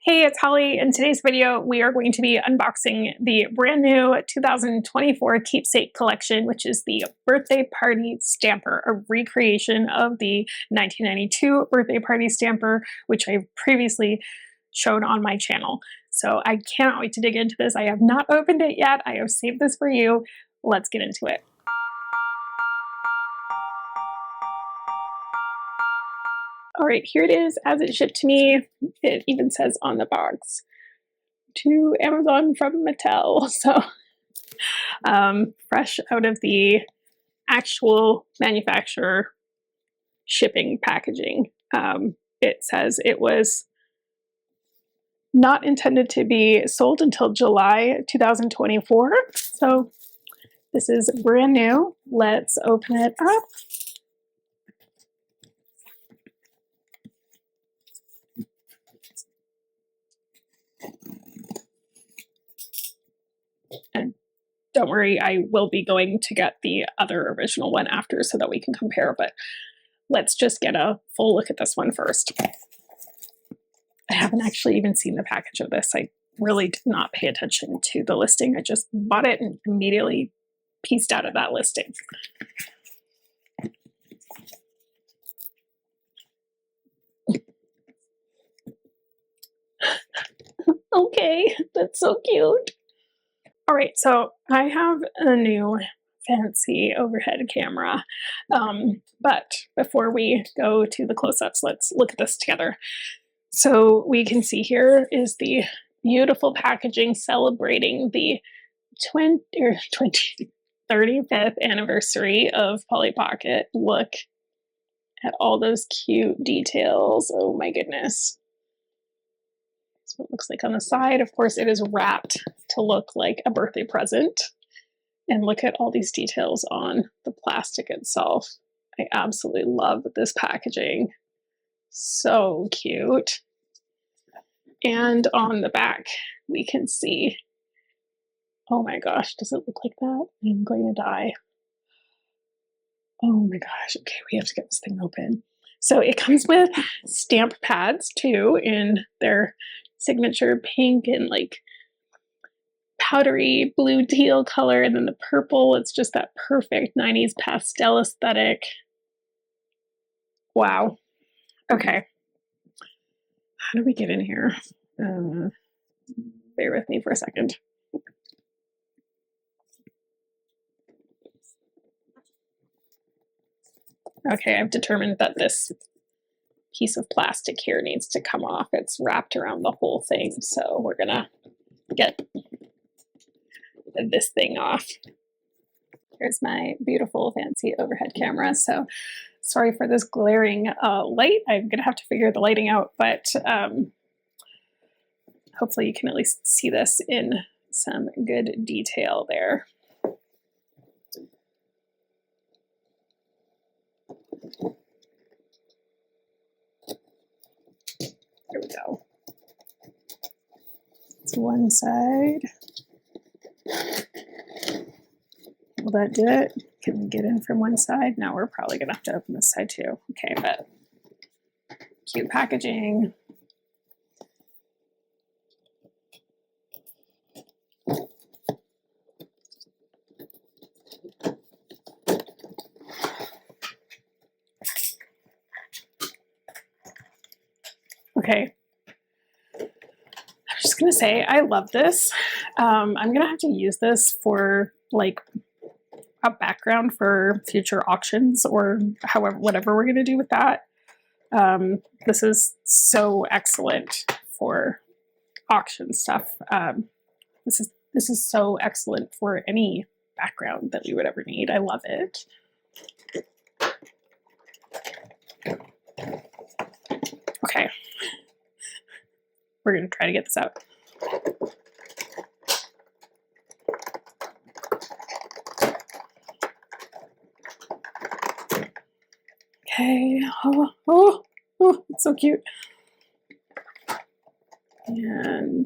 Hey, it's Holly. In today's video, we are going to be unboxing the brand new 2024 Keepsake Collection, which is the Birthday Party Stamper, a recreation of the 1992 Birthday Party Stamper, which I've previously shown on my channel. So I cannot wait to dig into this. I have not opened it yet. I have saved this for you. Let's get into it. All right, here it is as it shipped to me. It even says on the box, to Amazon from Mattel. So fresh out of the actual manufacturer shipping packaging. It says it was not intended to be sold until July 2024. So this is brand new. Let's open it up. And don't worry, I will be going to get the other original one after so that we can compare, but let's just get a full look at this one first. I haven't actually even seen the package of this. I really did not pay attention to the listing. I just bought it and immediately pieced out of that listing. Okay, that's so cute. All right, so I have a new fancy overhead camera, but before we go to the close-ups, let's look at this together. So we can see here is the beautiful packaging celebrating the 35th anniversary of Polly Pocket. Look at all those cute details. Oh my goodness. That's what it looks like on the side. Of course, it is wrapped to look like a birthday present. And look at all these details on the plastic itself. I absolutely love this packaging. So cute. And on the back, we can see, oh my gosh, does it look like that? I'm going to die. Oh my gosh, okay, we have to get this thing open. So it comes with stamp pads too in their signature pink and like powdery blue teal color, and then the purple, it's just that perfect 90s pastel aesthetic. Wow. Okay. How do we get in here? Bear with me for a second. Okay, I've determined that this piece of plastic here needs to come off. It's wrapped around the whole thing, so we're gonna get this thing off. Here's my beautiful fancy overhead camera. So sorry for this glaring light. I'm gonna have to figure the lighting out, but hopefully you can at least see this in some good detail there. There we go. It's one side. Will that do it? Can we get in from one side? No, we're probably gonna have to open this side too. Okay, but cute packaging. Okay. I'm just gonna say I love this. I'm gonna have to use this for like a background for future auctions or however, whatever we're gonna do with that. This is so excellent for auction stuff. This is so excellent for any background that we would ever need. I love it. Okay, we're gonna try to get this out. Okay, oh, it's so cute. And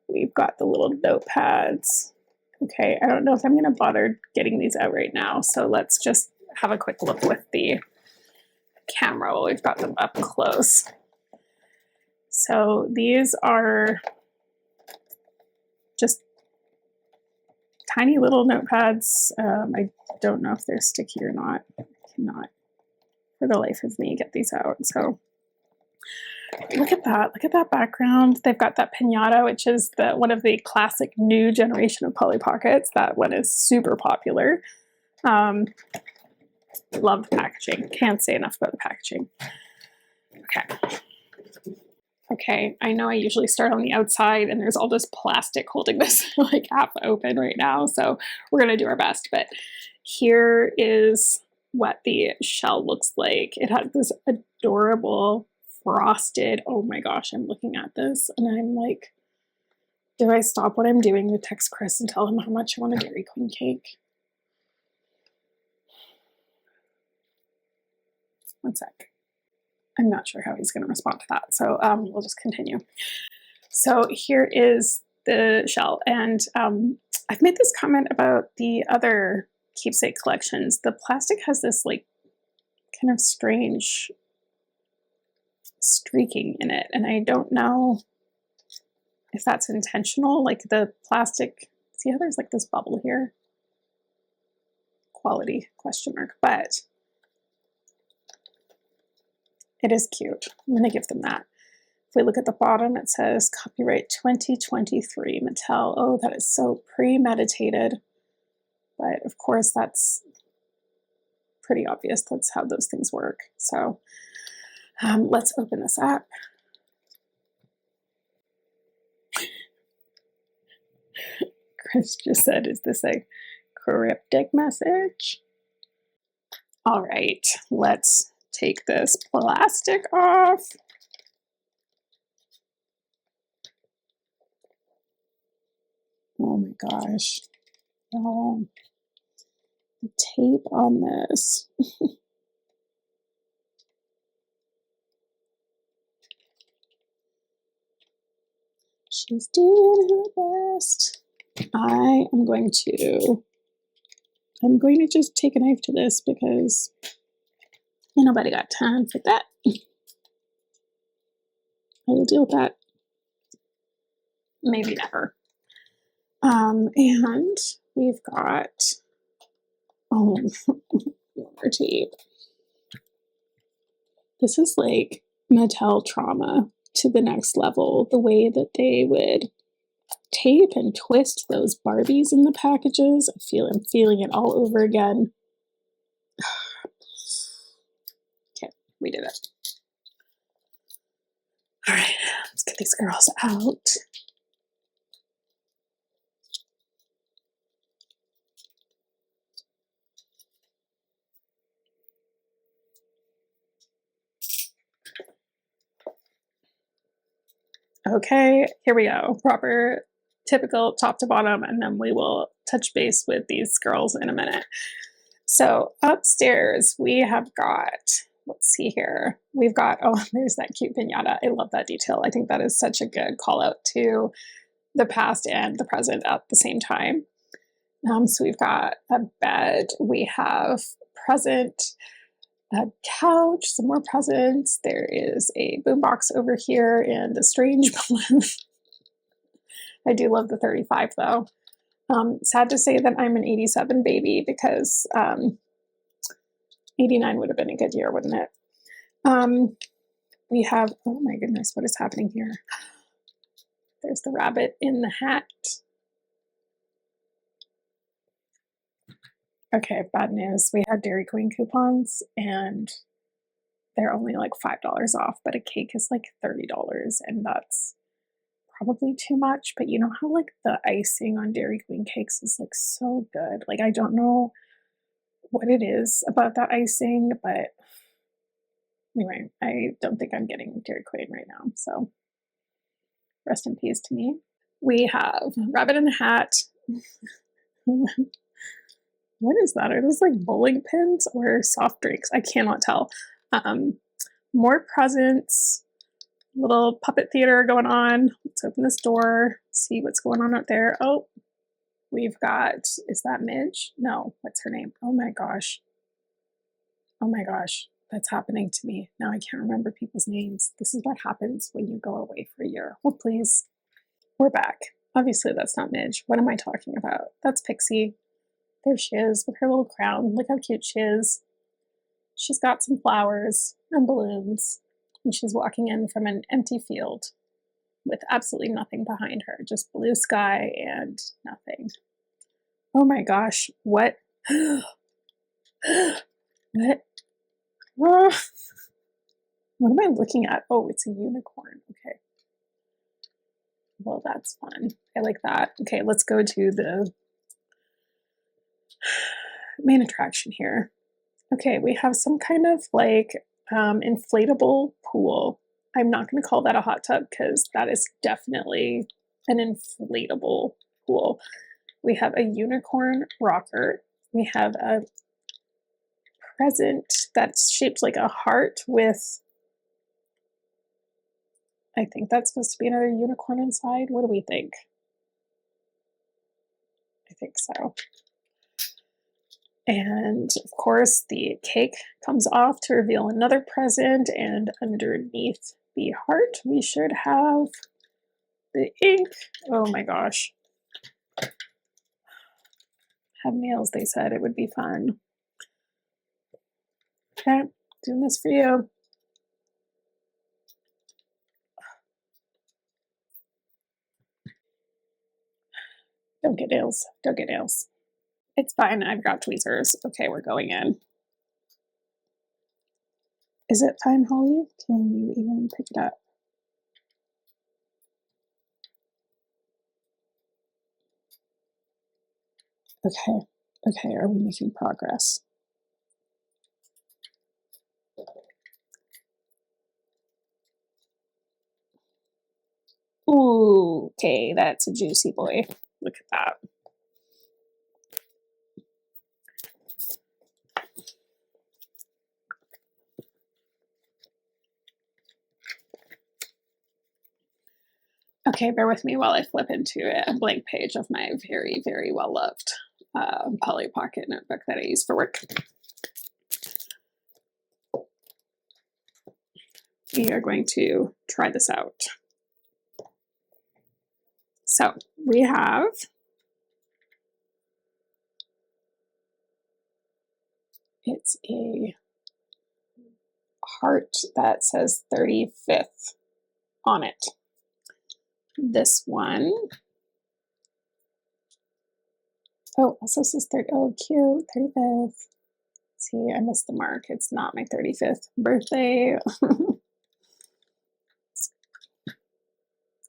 we've got the little notepads. Okay, I don't know if I'm gonna bother getting these out right now, so let's just have a quick look with the camera while we've got them up close. So these are just tiny little notepads. I don't know if they're sticky or not. I cannot for the life of me get these out. So look at that. Look at that background. They've got that pinata, which is one of the classic new generation of Polly Pockets. That one is super popular. Love the packaging. Can't say enough about the packaging. Okay. Okay, I know I usually start on the outside and there's all this plastic holding this like half open right now, so we're gonna do our best. But here is what the shell looks like. It has this adorable frosted, oh my gosh, I'm looking at this and I'm like, do I stop what I'm doing to text Chris and tell him how much I want a Dairy Queen cake? One sec. I'm not sure how he's going to respond to that, so we'll just continue. So here is the shell, and I've made this comment about the other keepsake collections. The plastic has this like kind of strange streaking in it, and I don't know if that's intentional. Like the plastic, see how there's like this bubble here? Quality question mark, but it is cute. I'm going to give them that. If we look at the bottom, it says copyright 2023 Mattel. Oh, that is so premeditated. But of course, that's pretty obvious. That's how those things work. So let's open this up. Chris just said, is this a cryptic message? All right, let's take this plastic off. Oh my gosh. Oh, the tape on this. She's doing her best. I'm going to just take a knife to this because ain't nobody got time for that. I will deal with that. Maybe never. And we've got, oh, more tape. This is like Mattel trauma to the next level. The way that they would tape and twist those Barbies in the packages. I'm feeling it all over again. Okay, we did it. All right, let's get these girls out. Okay, here we go. Proper, typical top to bottom, and then we will touch base with these girls in a minute. So upstairs we have got, let's see here. We've got, oh, there's that cute pinata. I love that detail. I think that is such a good call out to the past and the present at the same time. So we've got a bed, we have present, a couch, some more presents. There is a boombox over here and a strange balloon. I do love the 35 though. Sad to say that I'm an 87 baby because 89 would have been a good year, wouldn't it? We have, oh my goodness, what is happening here? There's the rabbit in the hat. Okay, bad news. We had Dairy Queen coupons and they're only like $5 off, but a cake is like $30 and that's probably too much. But you know how like the icing on Dairy Queen cakes is like so good. Like I don't know what it is about that icing, but anyway, I don't think I'm getting Dairy Queen right now. So rest in peace to me. We have Rabbit in the Hat. What is that? Are those like bowling pins or soft drinks? I cannot tell. More presents, little puppet theater going on. Let's open this door, see what's going on out there. Oh, we've got, is that Midge? No, what's her name? Oh my gosh. Oh my gosh. that's happening to me. Now I can't remember people's names. This is what happens when you go away for a year. Hold please. We're back. Obviously that's not Midge. What am I talking about? That's Pixie. There she is with her little crown. Look how cute she is. She's got some flowers and balloons, and she's walking in from an empty field with absolutely nothing behind her, just blue sky and nothing. Oh my gosh, what? What? What am I looking at? Oh, it's a unicorn. Okay. Well, that's fun. I like that. Okay, let's go to the main attraction here. Okay, we have some kind of like inflatable pool. I'm not going to call that a hot tub because that is definitely an inflatable pool. We have a unicorn rocker. We have a present that's shaped like a heart with, I think that's supposed to be another unicorn inside. What do we think? I think so. And of course, the cake comes off to reveal another present, and underneath the heart, we should have the ink. Oh my gosh. Have nails, they said it would be fun. Okay, doing this for you. Don't get nails. Don't get nails. It's fine. I've got tweezers. Okay, we're going in. Is it fine, Holly? Can you even pick it up? Okay. Okay, are we making progress? Ooh, okay, that's a juicy boy. Look at that. Okay, bear with me while I flip into a blank page of my very, very well-loved Polly Pocket notebook that I use for work. We are going to try this out. So we have it's a heart that says 35th on it. This one, oh, also says 30. Oh, cute, 35th. See, I missed the mark. It's not my 35th birthday.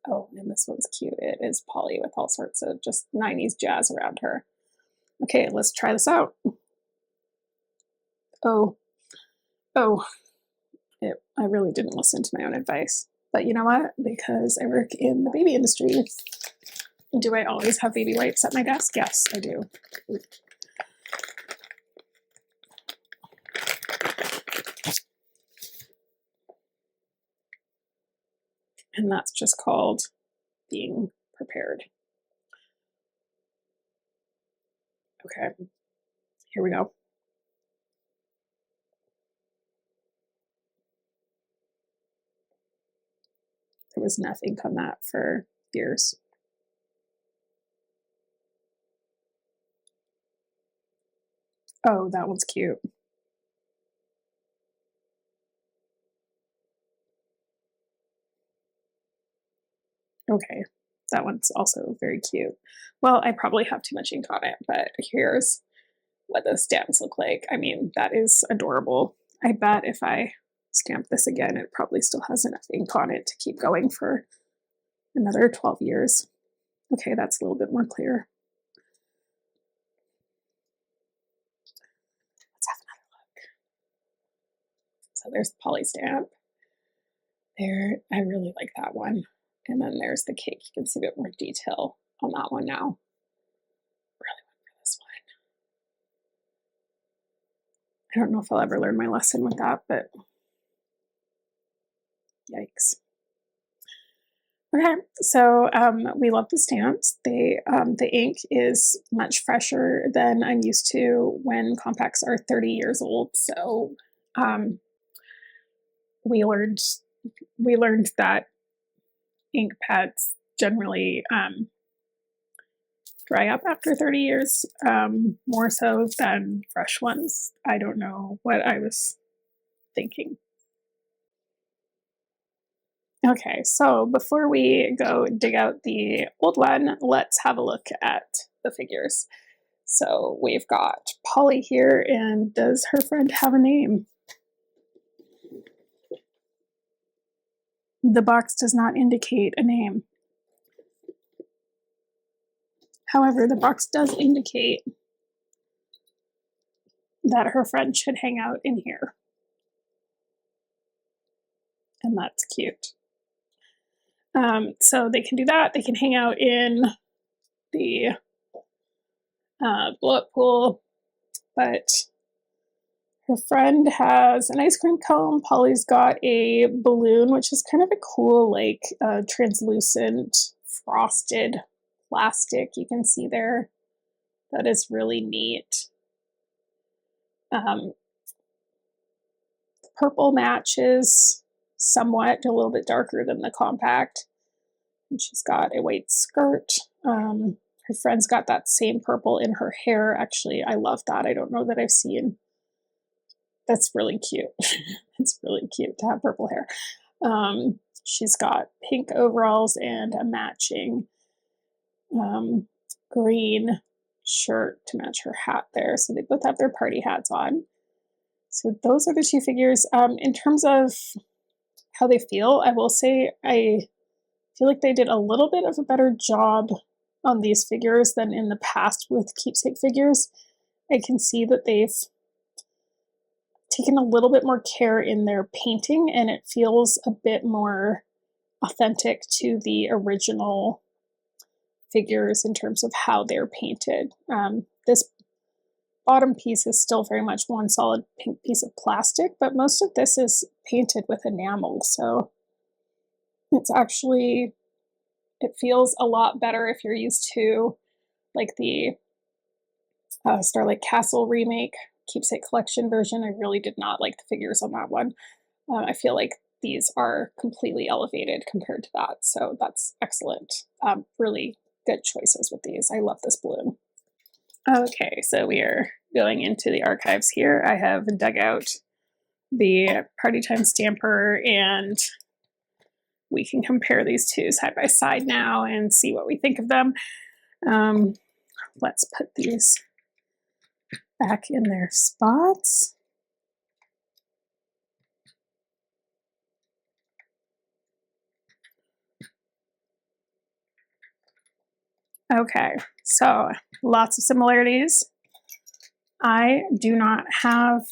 Oh, and this one's cute. It is Polly with all sorts of just 90s jazz around her. Okay, let's try this out. Oh, oh, I really didn't listen to my own advice. But you know what? Because I work in the baby industry, do I always have baby wipes at my desk? Yes, I do. And that's just called being prepared. Okay, here we go. There was enough ink on that for years. Oh, that one's cute. Okay, that one's also very cute. Well, I probably have too much ink on it, but here's what those stamps look like. I mean, that is adorable. I bet if I stamp this again, it probably still has enough ink on it to keep going for another 12 years. Okay, that's a little bit more clear. Let's have another look. So there's the poly stamp. There, I really like that one. And then there's the cake. You can see a bit more detail on that one now. Really went for this one. I don't know if I'll ever learn my lesson with that, but yikes. Okay, so we love the stamps. The ink is much fresher than I'm used to when compacts are 30 years old. So we learned that ink pads generally dry up after 30 years, more so than fresh ones. I don't know what I was thinking. Okay, so before we go dig out the old one, let's have a look at the figures. So we've got Polly here, and does her friend have a name? The box does not indicate a name. However, the box does indicate that her friend should hang out in here. And that's cute. So they can do that. They can hang out in the blow-up pool, but her friend has an ice cream cone. Polly's got a balloon, which is kind of a cool, like, translucent, frosted plastic you can see there. That is really neat. Purple matches somewhat, a little bit darker than the compact. And she's got a white skirt. Her friend's got that same purple in her hair. Actually, I love that. I don't know that I've seen. That's really cute. It's really cute to have purple hair. She's got pink overalls and a matching green shirt to match her hat there. So they both have their party hats on. So those are the two figures. In terms of how they feel, I will say I feel like they did a little bit of a better job on these figures than in the past with Keepsake figures. I can see that they've taken a little bit more care in their painting, and it feels a bit more authentic to the original figures in terms of how they're painted. This bottom piece is still very much one solid pink piece of plastic, but most of this is painted with enamel, so it's actually, it feels a lot better if you're used to like the Starlight Castle remake Keepsake Collection version. I really did not like the figures on that one. I feel like these are completely elevated compared to that, so that's excellent. Really good choices with these. I love this balloon. Okay, so we are going into the archives here. I have dug out the Partytime Stamper, and we can compare these two side by side now and see what we think of them. Let's put these back in their spots. Okay, so lots of similarities. I do not have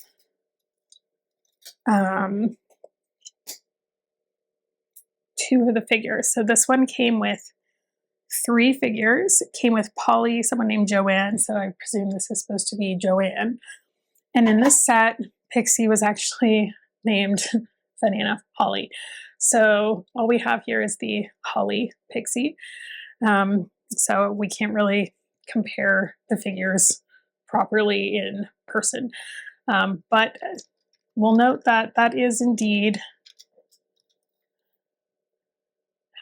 two of the figures. So this one came with 3 figures. It came with Polly, someone named Joanne, so I presume this is supposed to be Joanne. And in this set, Pixie was actually named, funny enough, Holly. So all we have here is the Holly Pixie. So we can't really compare the figures properly in person. But we'll note that that is indeed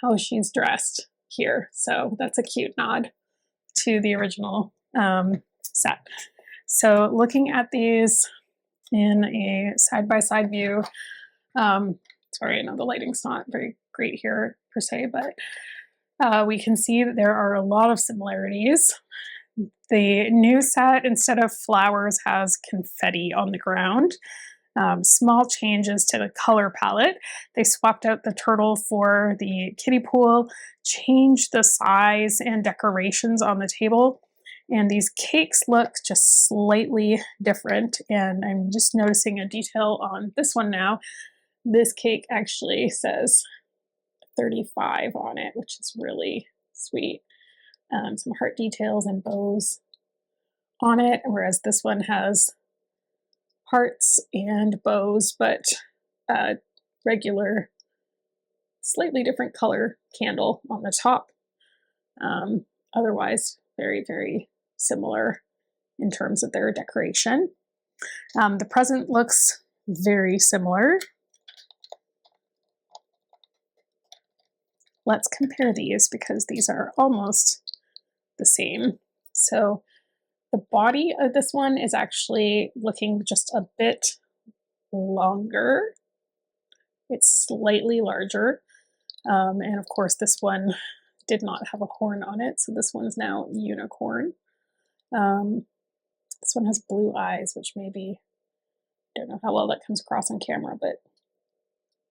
how she's dressed here. So that's a cute nod to the original set. So looking at these in a side-by-side view, sorry, I know the lighting's not very great here per se, but we can see that there are a lot of similarities. The new set, instead of flowers, has confetti on the ground. Small changes to the color palette. They swapped out the turtle for the kiddie pool, changed the size and decorations on the table, and these cakes look just slightly different. And I'm just noticing a detail on this one now. This cake actually says 35 on it, which is really sweet. Some heart details and bows on it, whereas this one has hearts and bows, but regular, slightly different color candle on the top. Otherwise, very, very similar in terms of their decoration. The present looks very similar. let's compare these because these are almost the same. So the body of this one is actually looking just a bit longer. It's slightly larger. And of course, this one did not have a horn on it, so this one's now unicorn. This one has blue eyes, which maybe, I don't know how well that comes across on camera, but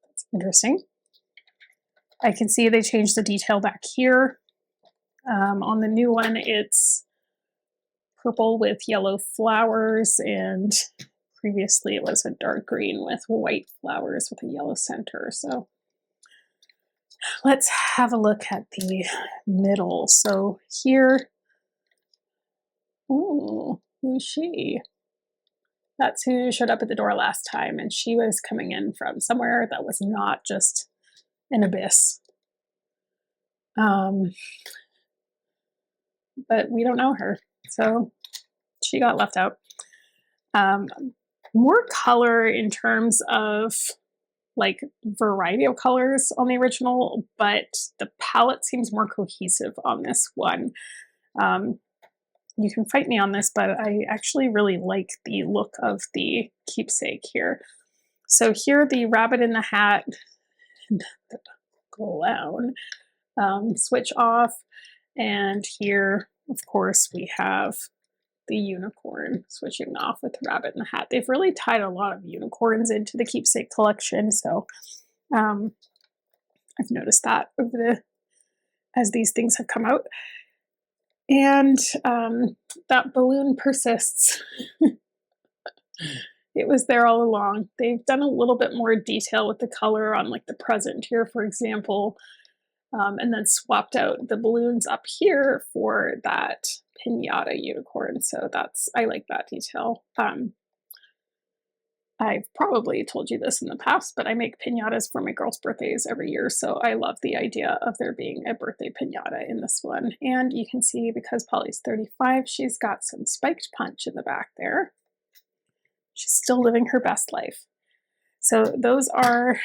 that's interesting. I can see they changed the detail back here. On the new one, it's purple with yellow flowers, and previously it was a dark green with white flowers with a yellow center. So let's have a look at the middle. So here, oh, who's she? That's who showed up at the door last time, and she was coming in from somewhere that was not just an abyss. But we don't know her, so she got left out. More color in terms of like variety of colors on the original, but the palette seems more cohesive on this one. You can fight me on this, but I actually really like the look of the keepsake here. So here, the rabbit in the hat and the clown switch off, and here, of course, we have the unicorn switching off with the rabbit in the hat. They've really tied a lot of unicorns into the keepsake collection, so I've noticed that as these things have come out. And that balloon persists. It was there all along. They've done a little bit more detail with the color on like the present here, for example, and then swapped out the balloons up here for that pinata unicorn. So I like that detail. I've probably told you this in the past, but I make pinatas for my girls' birthdays every year, so I love the idea of there being a birthday pinata in this one. And you can see, because Polly's 35, she's got some spiked punch in the back there. She's still living her best life. So those are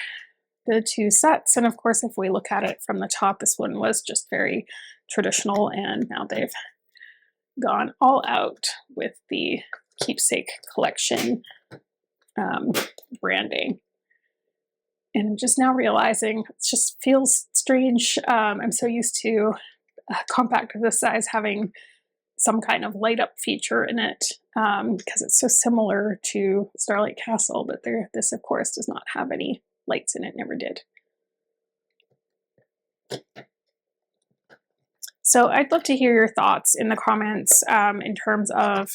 the two sets, and of course, if we look at it from the top, this one was just very traditional, and now they've gone all out with the Keepsake Collection branding. And I'm just now realizing it just feels strange. I'm so used to a compact of this size having some kind of light up feature in it because it's so similar to Starlight Castle, but this of course does not have any lights in it, never did. So I'd love to hear your thoughts in the comments in terms of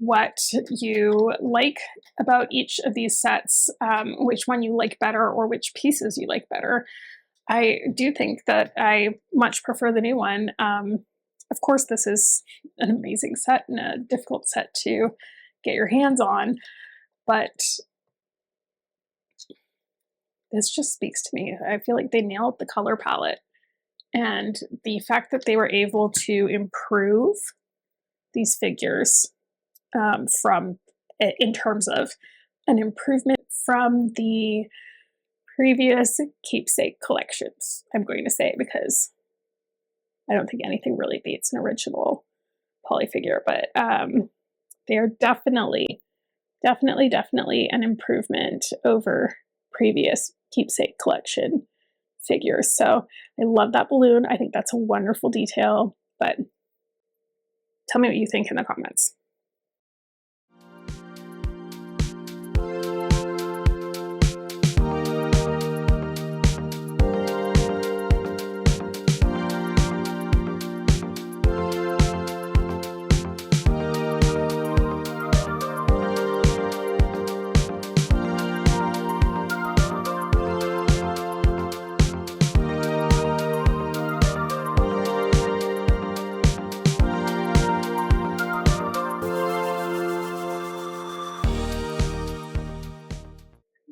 what you like about each of these sets, which one you like better, or which pieces you like better. I do think that I much prefer the new one. Of course, this is an amazing set and a difficult set to get your hands on, but this just speaks to me. I feel like they nailed the color palette, and the fact that they were able to improve these figures in terms of an improvement from the previous Keepsake collections, I'm going to say, because I don't think anything really beats an original Polly figure, but they are definitely an improvement over previous Keepsake collection figures. So I love that balloon. I think that's a wonderful detail, but tell me what you think in the comments.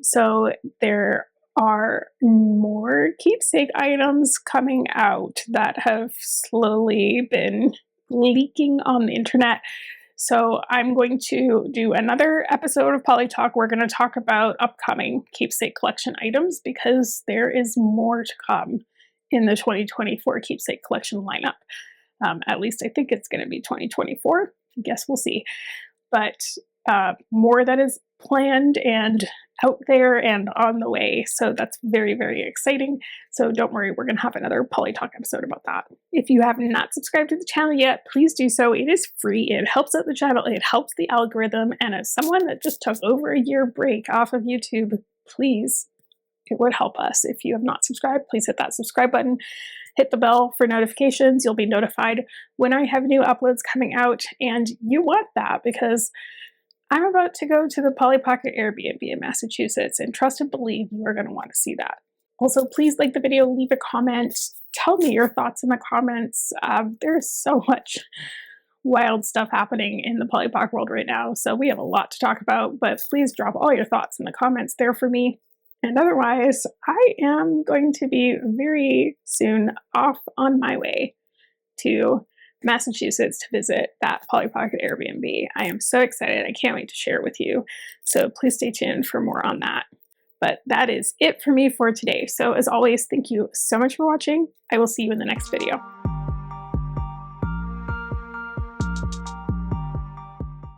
So there are more keepsake items coming out that have slowly been leaking on the internet. So I'm going to do another episode of Poly Talk. We're going to talk about upcoming Keepsake Collection items because there is more to come in the 2024 Keepsake Collection lineup. At least I think it's going to be 2024. I guess we'll see. But more that is planned and out there and on the way. So that's very, very exciting. So don't worry, we're going to have another Poly Talk episode about that. If you have not subscribed to the channel yet, please do so. It is free. It helps out the channel. It helps the algorithm. And as someone that just took over a year break off of YouTube, please, it would help us. If you have not subscribed, please hit that subscribe button. Hit the bell for notifications. You'll be notified when I have new uploads coming out. And you want that because I'm about to go to the Polly Pocket Airbnb in Massachusetts, and trust and believe you are going to want to see that. Also, please like the video, leave a comment, tell me your thoughts in the comments. There's so much wild stuff happening in the Polly Pocket world right now, so we have a lot to talk about, but please drop all your thoughts in the comments there for me. And otherwise, I am going to be very soon off on my way to Massachusetts to visit that Polly Pocket Airbnb. I am so excited. I can't wait to share it with you. So please stay tuned for more on that. But that is it for me for today. So as always, thank you so much for watching. I will see you in the next video.